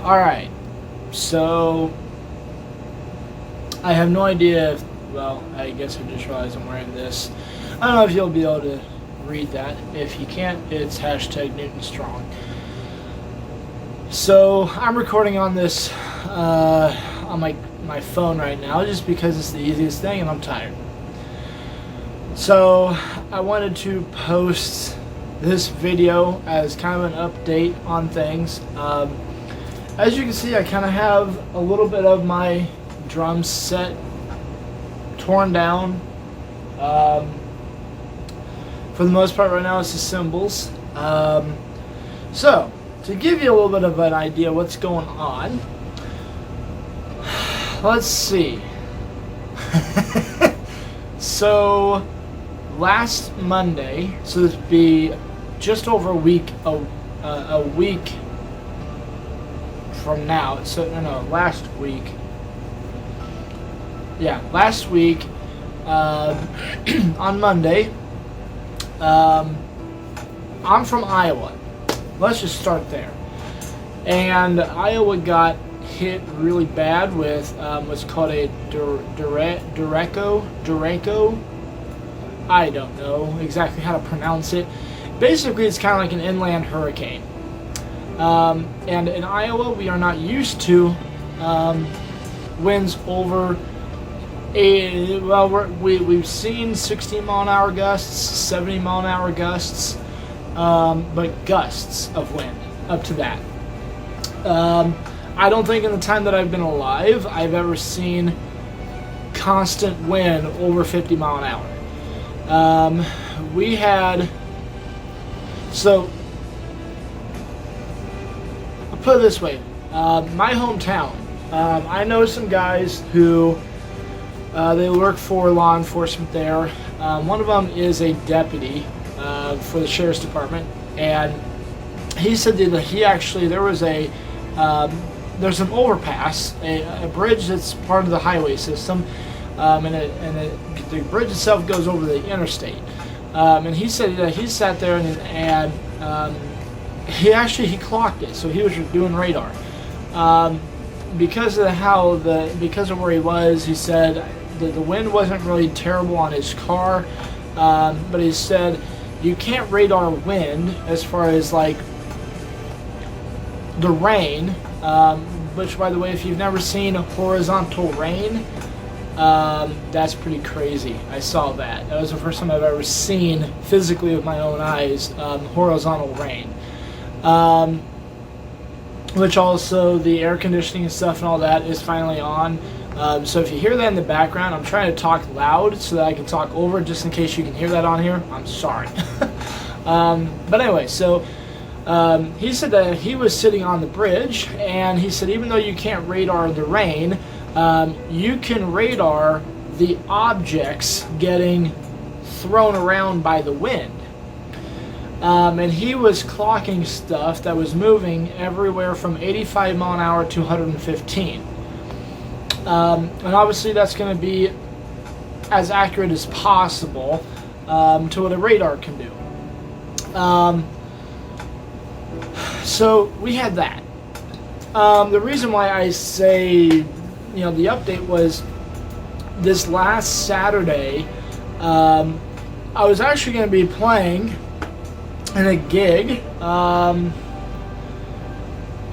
Alright, so I have no idea if, well, I guess I just realized I'm wearing this. I don't know if you'll be able to read that. If you can't, it's hashtag Newton Strong. So I'm recording on this on my phone right now just because it's the easiest thing and I'm tired. So I wanted to post this video as kind of an update on things. As you can see, I kind of have a little bit of my drum set torn down. For the most part right now it's the cymbals. So to give you a little bit of an idea what's going on, let's see. So last Monday, so this would be just over a week from now. So no, last week. Yeah, last week on Monday. I'm from Iowa. Let's just start there. And Iowa got hit really bad with what's called a Dureco. I don't know exactly how to pronounce it. Basically, it's kind of like an inland hurricane. And in Iowa, we are not used to winds over we've seen 60 mile an hour gusts, 70 mile an hour gusts, but gusts of wind up to that. I don't think in the time that I've been alive I've ever seen constant wind over 50 mile an hour. We had, so I'll put it this way, my hometown, I know some guys who they work for law enforcement there. One of them is a deputy for the sheriff's department, and he said that he actually, there's an overpass, a bridge that's part of the highway system, and the bridge itself goes over the interstate. And he said that he sat there and he clocked it, so he was doing radar. Because of where he was, he said the wind wasn't really terrible on his car, but he said you can't radar wind as far as like the rain, which, by the way, if you've never seen horizontal rain, that's pretty crazy. I saw that. That was the first time I've ever seen physically with my own eyes horizontal rain. Which also the air conditioning and stuff and all that is finally on. So if you hear that in the background, I'm trying to talk loud so that I can talk over it, just in case you can hear that on here. I'm sorry. But anyway, so he said that he was sitting on the bridge, and he said even though you can't radar the rain, you can radar the objects getting thrown around by the wind. And he was clocking stuff that was moving everywhere from 85 mile an hour to 115. And obviously that's going to be as accurate as possible to what a radar can do. So we had that. The reason why I say, the update was this last Saturday, I was actually going to be playing in a gig.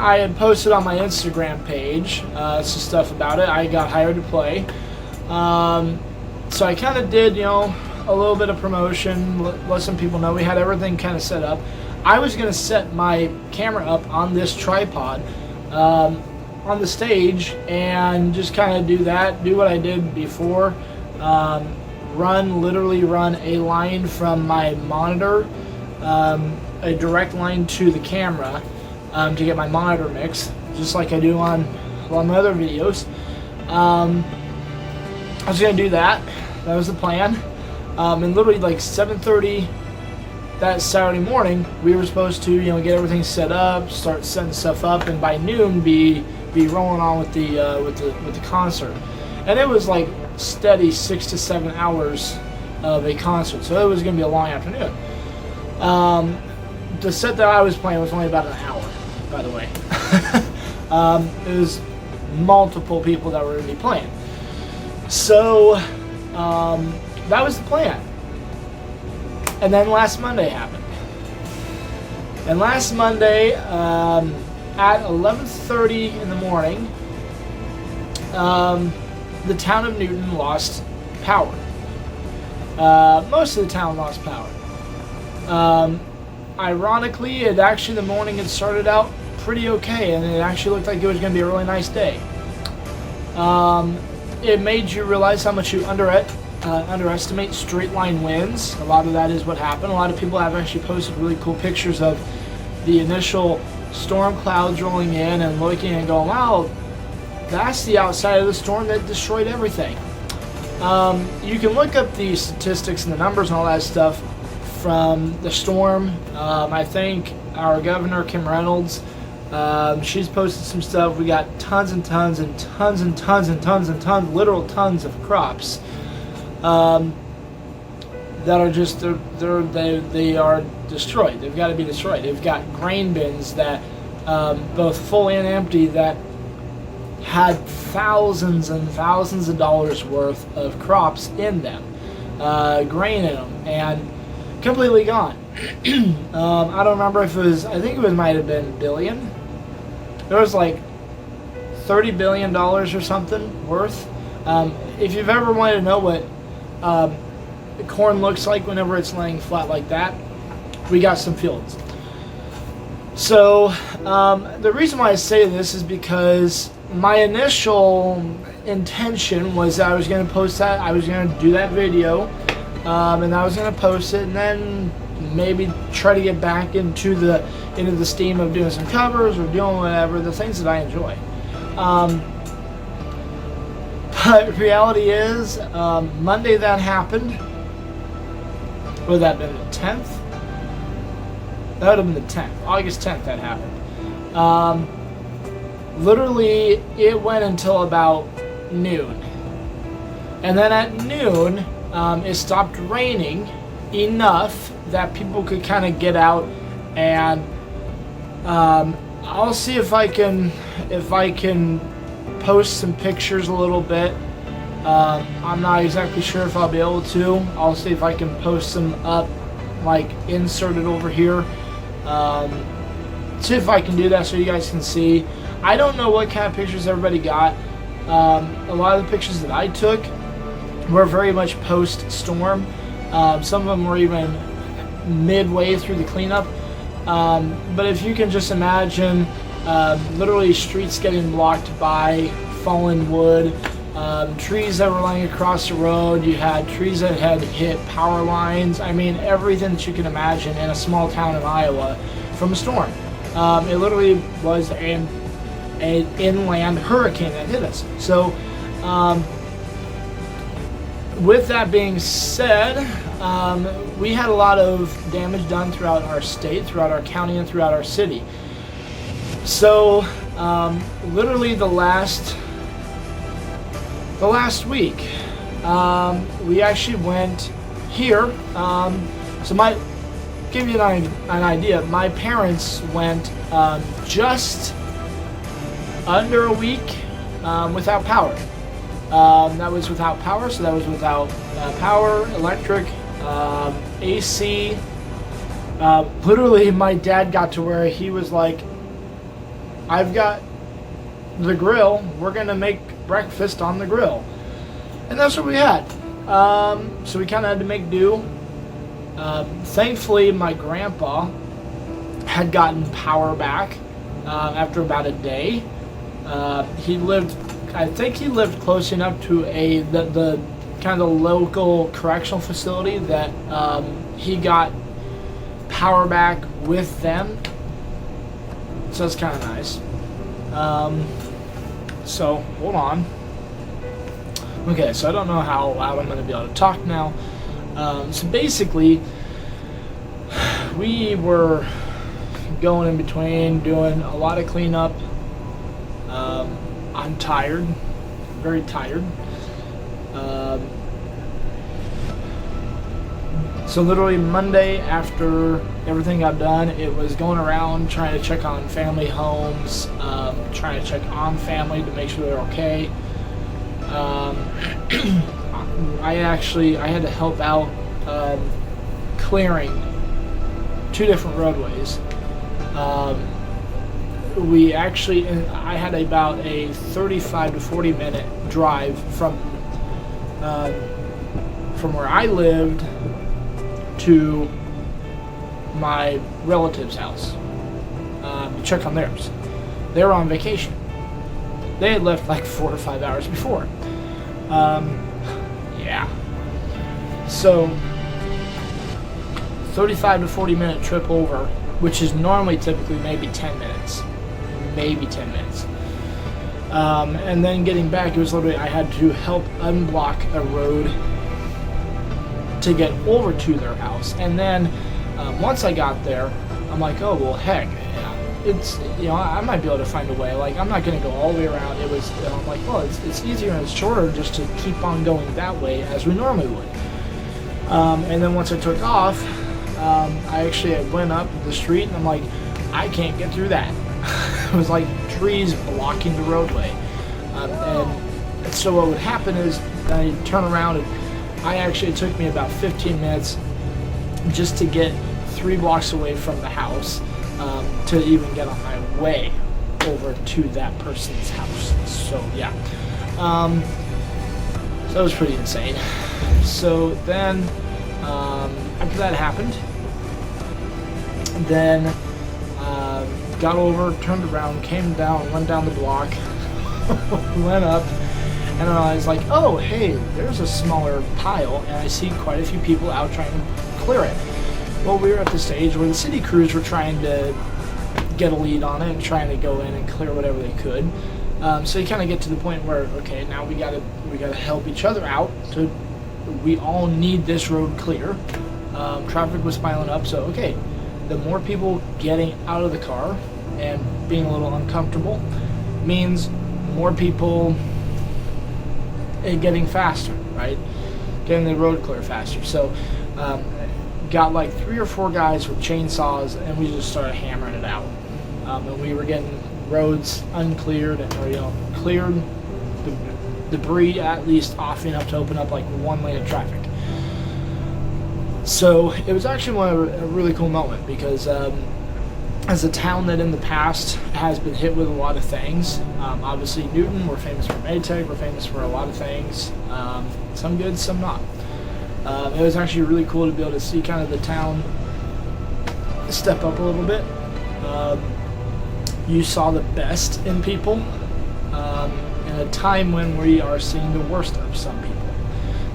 I had posted on my Instagram page some stuff about it. I got hired to play. So I kind of did, a little bit of promotion, let some people know. We had everything kind of set up. I was going to set my camera up on this tripod on the stage and just kind of do what I did before. Literally run a line from my monitor, a direct line to the camera to get my monitor mix, just like I do on a lot of my other videos. I was going to do that. That was the plan. And literally like 7:30 that Saturday morning, we were supposed to, get everything set up, start setting stuff up, and by noon be rolling on with the concert. And it was like steady 6 to 7 hours of a concert, so it was going to be a long afternoon. The set that I was playing was only about an hour, by the way. It was multiple people that were going to be playing. So that was the plan. And then last Monday happened. And last Monday at 11:30 in the morning, the town of Newton lost power. Most of the town lost power. Ironically, the morning had started out pretty okay, and it actually looked like it was going to be a really nice day. It made you realize how much you underestimate straight line winds. A lot of that is what happened. A lot of people have actually posted really cool pictures of the initial storm clouds rolling in and looking and going, wow, that's the outside of the storm that destroyed everything. You can look up the statistics and the numbers and all that stuff from the storm. I think our governor, Kim Reynolds, she's posted some stuff. We got tons and tons and tons and tons and tons and tons, literal tons of crops that are just they are destroyed. They've got to be destroyed. They've got grain bins that both full and empty that had thousands and thousands of dollars worth of crops in them, grain in them, and completely gone. I don't remember if it was, I think it might have been billion. There was like $30 billion or something worth. If you've ever wanted to know what corn looks like whenever it's laying flat like that, we got some fields. So the reason why I say this is because my initial intention was that I was going to post that, I was going to do that video, and I was going to post it, and then maybe try to get back into the steam of doing some covers or doing whatever, the things that I enjoy. But reality is, Monday that happened. Would that have been the 10th? That would have been the 10th. August 10th that happened. Literally, it went until about noon. And then at noon, it stopped raining enough that people could kind of get out, and I'll see if I can post some pictures a little bit. I'm not exactly sure if I'll be able to. I'll see if I can post some up, like inserted over here. See if I can do that so you guys can see. I don't know what kind of pictures everybody got. A lot of the pictures that I took were very much post-storm. Some of them were even midway through the cleanup. But if you can just imagine literally streets getting blocked by fallen wood, trees that were laying across the road, you had trees that had hit power lines, I mean everything that you can imagine in a small town in Iowa from a storm. It literally was an inland hurricane that hit us. So with that being said, we had a lot of damage done throughout our state, throughout our county, and throughout our city. So literally the last week, we actually went here. So give you an idea, my parents went just under a week without power. That was without power, so that was without power, electric, AC. Literally, my dad got to where he was like, I've got the grill, we're going to make breakfast on the grill. And that's what we had. So we kind of had to make do. Thankfully, my grandpa had gotten power back after about a day. I think he lived close enough to the kind of local correctional facility that he got power back with them. So that's kind of nice. So hold on. Okay, so I don't know how loud I'm going to be able to talk now. So basically, we were going in between, doing a lot of cleanup. I'm tired, very tired. So literally Monday after everything got done. It was going around trying to check on family homes, trying to check on family to make sure they're okay. I had to help out clearing 2 different roadways. I had about a 35 to 40 minute drive from where I lived to my relative's house to check on theirs. They were on vacation. They had left like 4 to 5 hours before. Yeah. So 35 to 40 minute trip over, which is normally typically maybe 10 minutes. And then getting back, it was literally, I had to help unblock a road to get over to their house. And then once I got there, I'm like, oh, well, heck, it's, I might be able to find a way. Like, I'm not going to go all the way around. It was, I'm like, well, it's easier and it's shorter just to keep on going that way as we normally would. And then once I took off, I went up the street and I'm like, I can't get through that. It was like trees blocking the roadway. And so what would happen is I turn around and it took me about 15 minutes just to get 3 blocks away from the house to even get on my way over to that person's house. So yeah, so that was pretty insane. So then after that happened, then got over, turned around, came down, went down the block, went up, and I was like, oh, hey, there's a smaller pile, and I see quite a few people out trying to clear it. Well, we were at the stage where the city crews were trying to get a lead on it and trying to go in and clear whatever they could. So you kind of get to the point where, okay, now we gotta help each other out. We all need this road clear. Traffic was piling up, so okay, the more people getting out of the car and being a little uncomfortable means more people getting faster, right? Getting the road clear faster. So got like 3 or 4 guys with chainsaws, and we just started hammering it out. And we were getting roads uncleared, or cleared, the debris at least off enough to open up like 1 lane of traffic. So it was actually a really cool moment because as a town that in the past has been hit with a lot of things, obviously Newton, we're famous for Maytag, we're famous for a lot of things, some good, some not. It was actually really cool to be able to see kind of the town step up a little bit. You saw the best in people in a time when we are seeing the worst of some people.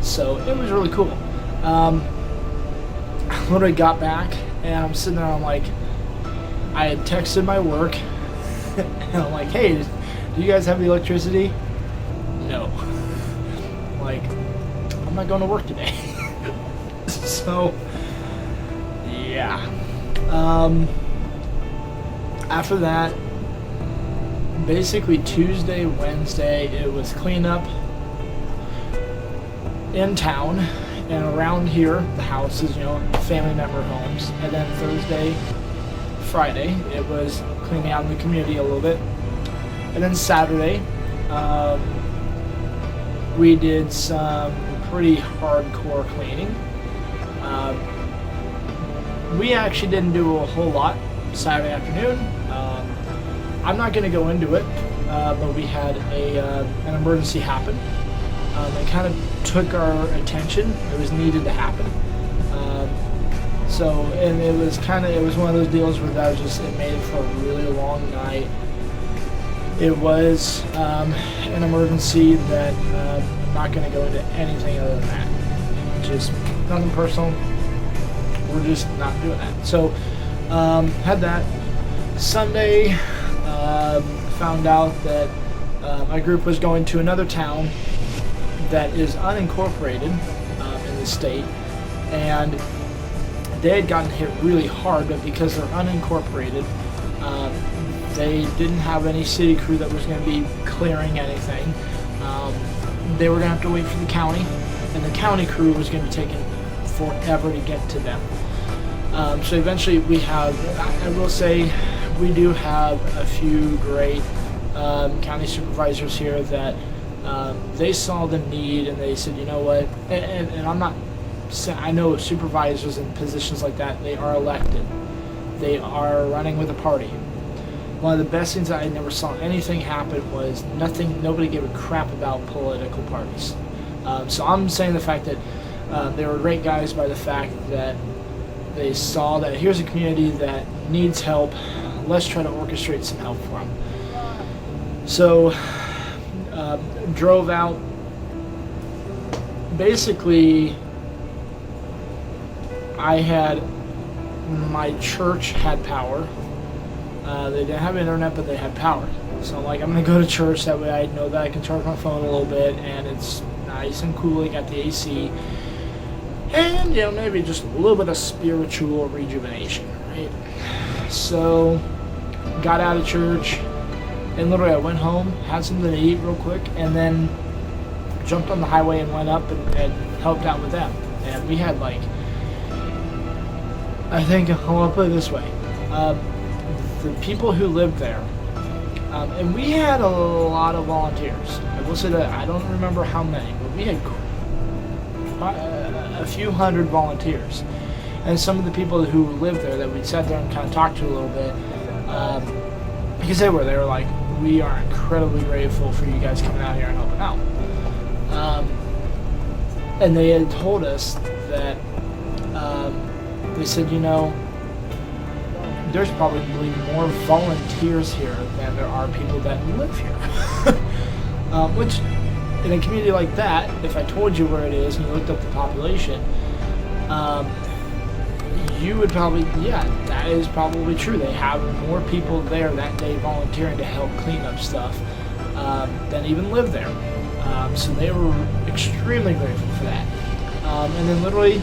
So it was really cool. When I got back and I'm sitting there, I'm like, I had texted my work and I'm like, hey, do you guys have the electricity? No. Like, I'm not going to work today. So yeah. After that, basically Tuesday, Wednesday, it was cleanup in town and around here, the houses, family member homes. And then Thursday, Friday, it was cleaning out in the community a little bit. And then Saturday, we did some pretty hardcore cleaning. We actually didn't do a whole lot Saturday afternoon. I'm not going to go into it, but we had an emergency happen. It kind of took our attention. It was needed to happen. And it was one of those deals where it made it for a really long night. It was an emergency that I'm not going to go into anything other than that. Just nothing personal. We're just not doing that. So had that. Sunday, found out that my group was going to another town that is unincorporated in the state, and they had gotten hit really hard, but because they're unincorporated, they didn't have any city crew that was going to be clearing anything. They were going to have to wait for the county, and the county crew was going to be taking forever to get to them. So eventually we have, I will say, we do have a few great county supervisors here that they saw the need and they said, you know what, and I'm not, I know supervisors in positions like that, they are elected. They are running with a party. One of the best things that I never saw anything happen was nobody gave a crap about political parties. So I'm saying the fact that they were great guys by the fact that they saw that here's a community that needs help. Let's try to orchestrate some help for them. So drove out. Basically, my church had power. They didn't have internet, but they had power. So I'm like, I'm going to go to church. That way I know that I can charge my phone a little bit, and it's nice and cool. I got the AC. And, maybe just a little bit of spiritual rejuvenation, right? So, got out of church, and literally I went home, had something to eat real quick, and then jumped on the highway and went up and helped out with them. And we had I think, I'll put it this way, the people who lived there, and we had a lot of volunteers. I will say that I don't remember how many, but we had a few hundred volunteers. And some of the people who lived there that we sat there and kind of talked to a little bit, because they were like, we are incredibly grateful for you guys coming out here and helping out. And they had told us that, they said, there's probably more volunteers here than there are people that live here. Which, in a community like that, if I told you where it is and you looked up the population, you would probably, that is probably true. They have more people there that day volunteering to help clean up stuff than even live there. So they were extremely grateful for that. And then literally,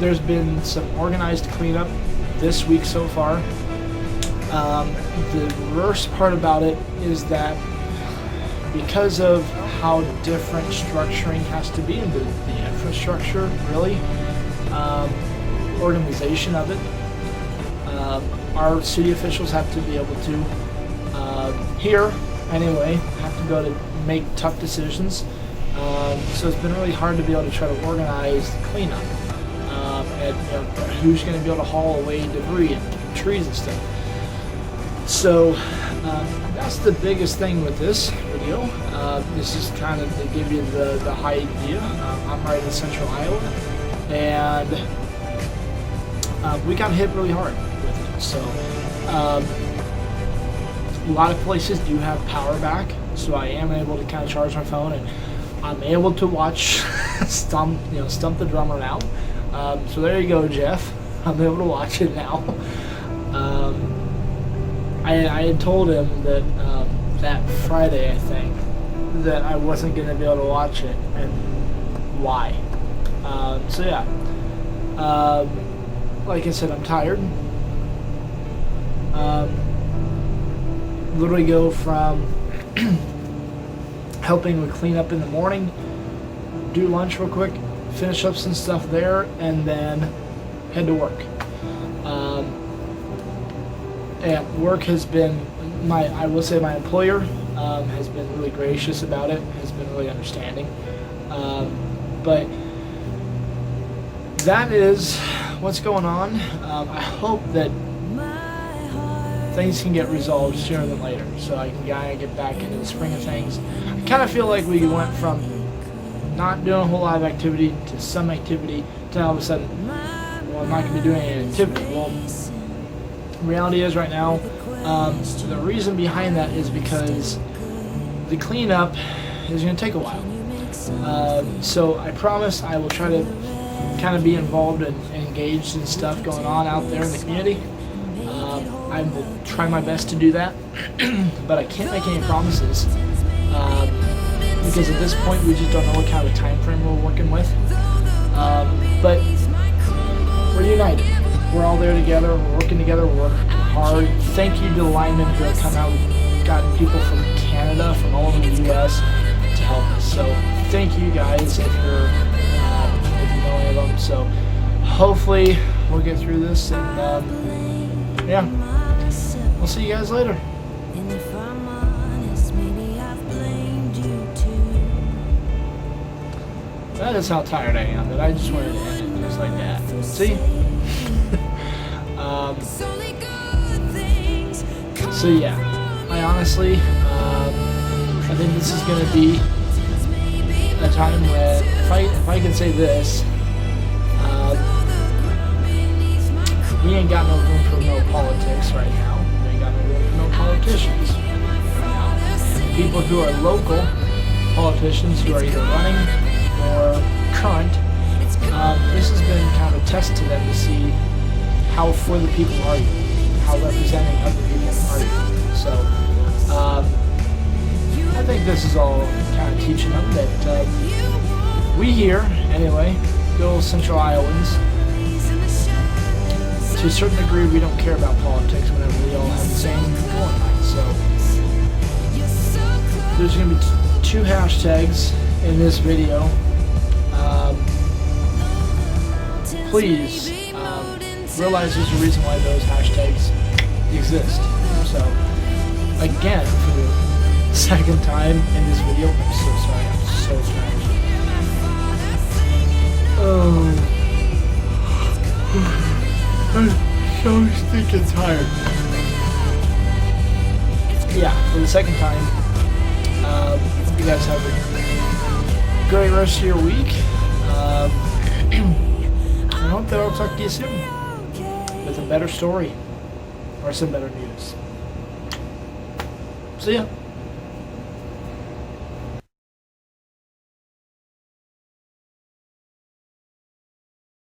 there's been some organized cleanup this week so far. The worst part about it is that because of how different structuring has to be in the infrastructure, really, organization of it, our city officials have to be able to, here anyway, have to be able to make tough decisions. So it's been really hard to be able to try to organize the cleanup. And who's going to be able to haul away debris and trees and stuff. So that's the biggest thing with this video. This is kind of to give you the high idea. I'm right in central Iowa, and we got hit really hard with it. So a lot of places do have power back, so I am able to kind of charge my phone, and I'm able to watch Stump the Drummer now. So there you go, Jeff. I'm able to watch it now. I had told him that that Friday, I think, that I wasn't going to be able to watch it, and why. So yeah, like I said, I'm tired. Literally go from helping with cleanup in the morning, do lunch real quick, finish up some stuff there, and then head to work. And work has been, I will say my employer has been really gracious about it, has been really understanding. But that is what's going on. I hope that things can get resolved sooner than later, so I can get back into the swing of things. I kind of feel like we went from not doing a whole lot of activity to some activity to all of a sudden, well, I'm not going to be doing any activity. Well, reality is right now, the reason behind that is because the cleanup is going to take a while. So I promise I will try to kind of be involved and engaged in stuff going on out there in the community. I will try my best to do that, but I can't make any promises because at this point we just don't know what kind of time frame we're working with. But we're united. We're all there together. We're working together. We're working hard. Thank you to the linemen who have come out. We've gotten people from Canada, from all over the U.S. to help us. So thank you guys if you know any of them. So hopefully we'll get through this, and yeah, we'll see you guys later. That is how tired I am, that I just wanted to end it just like that. See? So yeah, I honestly, I think this is going to be a time when, if I can say this, we ain't got no room for no politics right now. We ain't got no room for no politicians right now. And people who are local politicians who are either running or current, this has been kind of a test to them to see how for the people are you, how representing of the people are you. So, I think this is all kind of teaching them that we here, anyway, good Central Iowans, to a certain degree, we don't care about politics whenever we all have the same goal in mind. So, there's going to be 2 hashtags in this video. Please realize there's a reason why those hashtags exist. So, again, for the second time in this video, I'm so sorry, I'm so sorry. Oh, I'm so stinking tired. Yeah, for the second time, hope you guys have a great rest of your week. I hope that I'll talk to you soon with a better story or some better news. See ya.